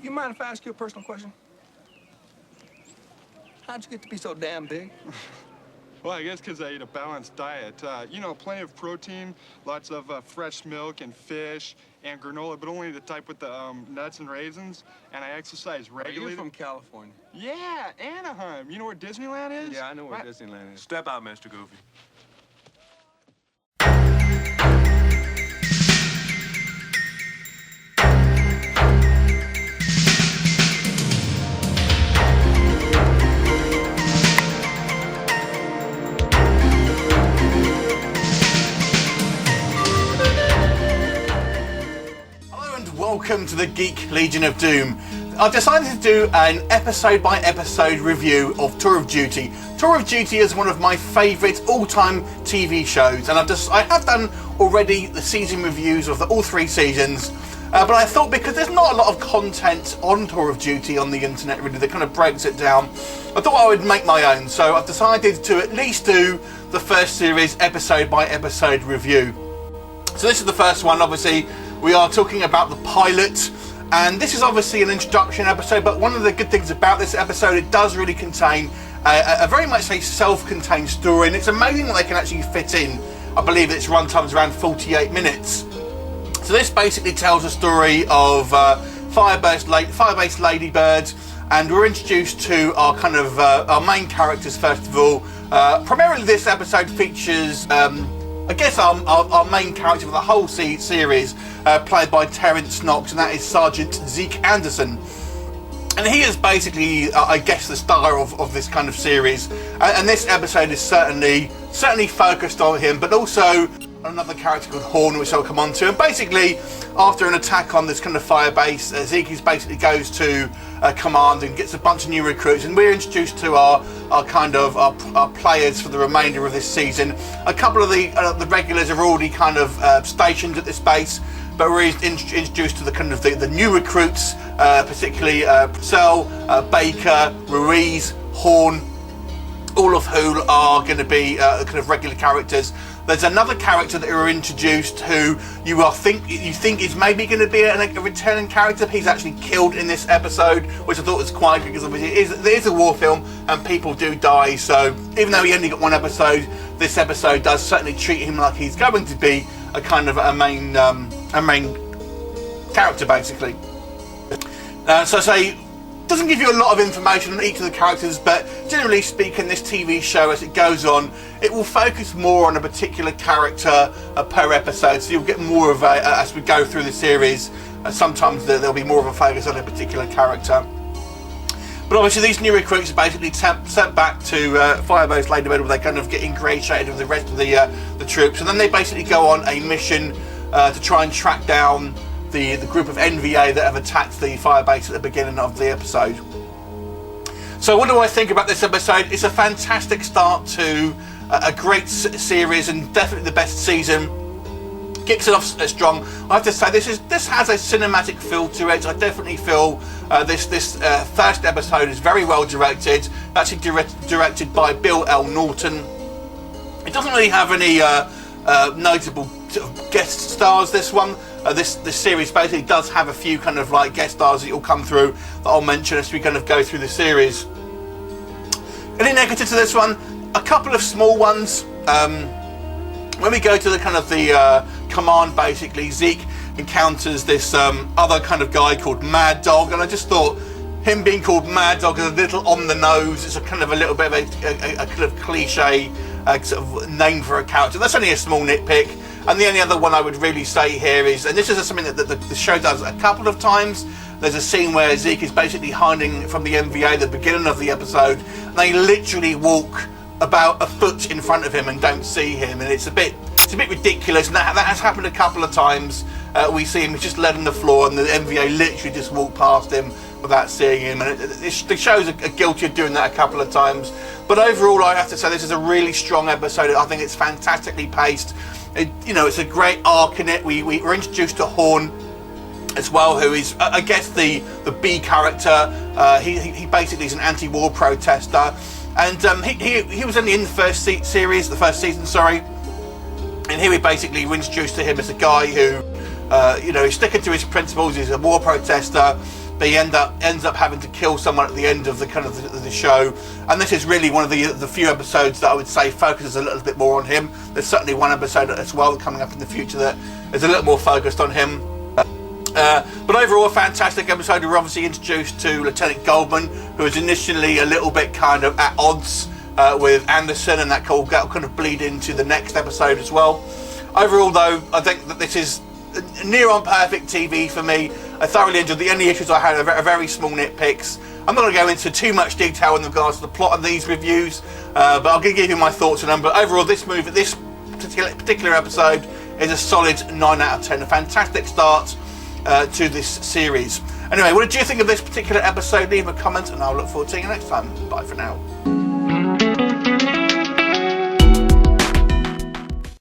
You mind if I ask you a personal question? How'd you get to be so damn big? Well, I guess because I eat a balanced diet. You know, plenty of protein, lots of fresh milk and fish and granola, but only the type with the nuts and raisins. And I exercise regularly. You're from California. Yeah, Anaheim. You know where Disneyland is? Yeah, I know where Disneyland is. Step out, Mr. Goofy. Welcome to the Geek Legion of Doom. I've decided to do an episode-by-episode review of Tour of Duty. Tour of Duty is one of my favourite all-time TV shows, and I have done already the season reviews of all 3 seasons, but I thought because there's not a lot of content on Tour of Duty on the internet really that kind of breaks it down, I thought I would make my own, so I've decided to at least do the first series episode-by-episode review. So this is the first one. Obviously we are talking about the pilot, and this is obviously an introduction episode, but one of the good things about this episode, it does really contain a very much a self-contained story, and it's amazing what they can actually fit in. I believe its runtime's around 48 minutes. So this basically tells a story of Firebase Ladybird, and we're introduced to our kind of our main characters first of all. Primarily this episode features I guess our main character for the whole series, played by Terence Knox, and that is Sargent Zeke Anderson. And he is basically, I guess, the star of this kind of series. And this episode is certainly focused on him, but also another character called Horne, which I'll come on to. And basically, after an attack on this kind of fire base, Zeke basically goes to command and gets a bunch of new recruits, and we're introduced to our players for the remainder of this season. A couple of the regulars are already kind of stationed at this base, but we're introduced to the kind of the new recruits, particularly Purcell, Baker, Ruiz, Horne, all of who are going to be kind of regular characters. There's another character that we're introduced who you think is maybe going to be a returning character. He's actually killed in this episode, which I thought was quite good because obviously there is a war film and people do die. So even though he only got one episode, this episode does certainly treat him like he's going to be a kind of a main character basically. So I say, doesn't give you a lot of information on each of the characters, but generally speaking, this TV show, as it goes on, it will focus more on a particular character per episode, so you'll get more of a, as we go through the series, sometimes there'll be more of a focus on a particular character. But obviously these new recruits are basically sent back to Firebase Ladybird, where they kind of get ingratiated with the rest of the troops, and then they basically go on a mission to try and track down the group of NVA that have attacked the firebase at the beginning of the episode. So what do I think about this episode? It's a fantastic start to a great series, and definitely the best season. Kicks it off strong. I have to say this has a cinematic feel to it. I definitely feel this first episode is very well directed. Actually directed by Bill L. Norton. It doesn't really have any notable sort of guest stars, this one. This series basically does have a few kind of like guest stars that will come through that I'll mention as we kind of go through the series. Any negatives to this one? A couple of small ones. When we go to the kind of the command, basically Zeke encounters this other kind of guy called Mad Dog, and I just thought him being called Mad Dog is a little on the nose. It's a kind of a little bit of a kind of cliche sort of name for a character. That's only a small nitpick. And the only other one I would really say here is, and this is something that the show does a couple of times, there's a scene where Zeke is basically hiding from the NVA at the beginning of the episode, and they literally walk about a foot in front of him and don't see him, and it's a bit ridiculous, and that has happened a couple of times. We see him just led on the floor, and the NVA literally just walk past him without seeing him, and the shows are guilty of doing that a couple of times. But overall, I have to say this is a really strong episode. I think it's fantastically paced. It's a great arc in it. We're introduced to Horne as well, who is, I guess, the B character. He basically is an anti-war protester, and he was only in the first season, sorry. And here we basically were introduced to him as a guy who You know, he's sticking to his principles. He's a war protester, but he ends up having to kill someone at the end of the show. And this is really one of the few episodes that I would say focuses a little bit more on him. There's certainly one episode as well coming up in the future that is a little more focused on him. But overall, a fantastic episode. We were obviously introduced to Lieutenant Goldman, who was initially a little bit kind of at odds with Anderson, and that will kind of bleed into the next episode as well. Overall, though, I think that this is near on perfect TV for me. I thoroughly enjoyed the only issues I had are very small nitpicks. I'm not going to go into too much detail in regards to the plot of these reviews, but I'll give you my thoughts on them. But overall, this particular episode is a solid 9 out of 10. A fantastic start to this series. Anyway, what did you think of this particular episode? Leave a comment and I'll look forward to seeing you next time. Bye for now.